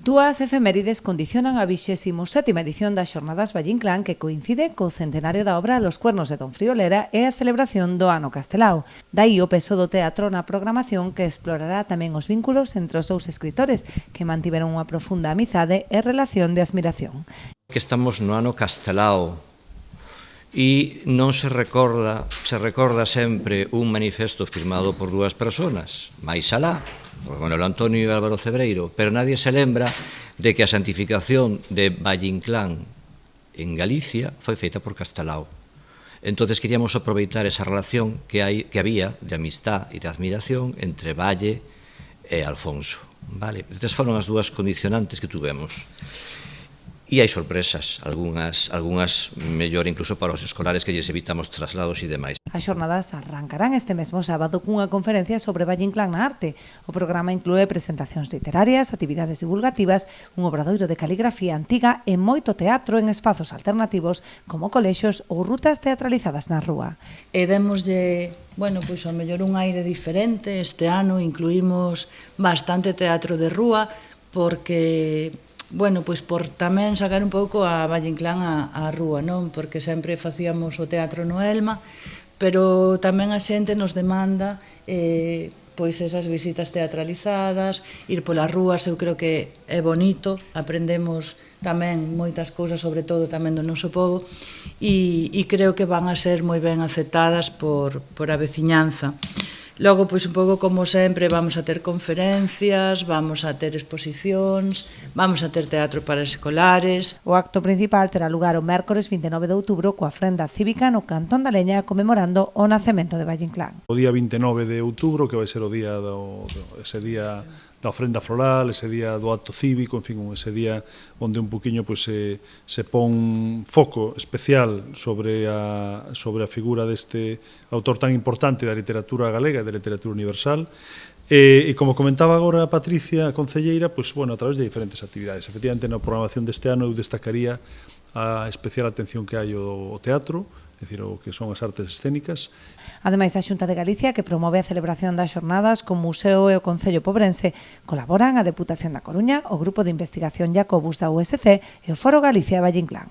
Dúas efemérides condicionan a 27ª edición das Xornadas Valle Inclán, que coincide co centenario da obra Los Cuernos de Don Friolera e a celebración do Ano Castelao. Daí o peso do teatro na programación, que explorará tamén os vínculos entre os dous escritores, que mantiveron unha profunda amizade e relación de admiración. Que estamos no Ano Castelao e non se recorda sempre un manifesto firmado por dúas persoas, máis alá, por Manuel Antonio e Álvaro Cebreiro, pero nadie se lembra de que a santificación de Valle Inclán en Galicia foi feita por Castelao. Entonces queríamos aproveitar esa relación que había de amistad e de admiración entre Valle e Alfonso. Estas foron as dúas condicionantes que tuvemos. E hai sorpresas, algunhas mellor incluso para os escolares, que lles evitamos traslados e demais. As xornadas arrancarán este mesmo sábado cunha conferencia sobre Valle Inclán na arte. O programa inclúe presentacións literarias, actividades divulgativas, un obradoiro de caligrafía antiga e moito teatro en espazos alternativos como colexios ou rutas teatralizadas na rúa. E démoslle, pois ao mellor un aire diferente. Este ano incluímos bastante teatro de rúa porque pois por tamén sacar un pouco a Valle Inclán á rúa, non? Porque sempre facíamos o teatro no Elma, pero tamén a xente nos demanda pois esas visitas teatralizadas, ir polas rúas. Eu creo que é bonito, aprendemos tamén moitas cousas, sobre todo tamén do noso povo, e creo que van a ser moi ben aceptadas por a veciñanza. Logo, pois un pouco como sempre, vamos a ter conferencias, vamos a ter exposicións, vamos a ter teatro para escolares. O acto principal terá lugar o mércores 29 de outubro coa ofrenda cívica no Cantón da Leña, conmemorando o nacemento de Valle Inclán. O día 29 de outubro, que vai ser o día ese día da ofrenda floral, ese día do acto cívico, en fin, ese día onde un poquinho se pon foco especial sobre a figura deste autor tan importante da literatura galega e da literatura universal. E como comentaba agora a Patricia, a concelleira, a través de diferentes actividades. Efectivamente, na programación deste ano eu destacaría a especial atención que hai ao teatro, é dicir, o que son as artes escénicas. Ademais, a Xunta de Galicia, que promove a celebración das xornadas co Museo e o Concello Pobrense, colaboran a Deputación da Coruña, o Grupo de Investigación Jacobus da USC e o Foro Galicia Valle Inclán.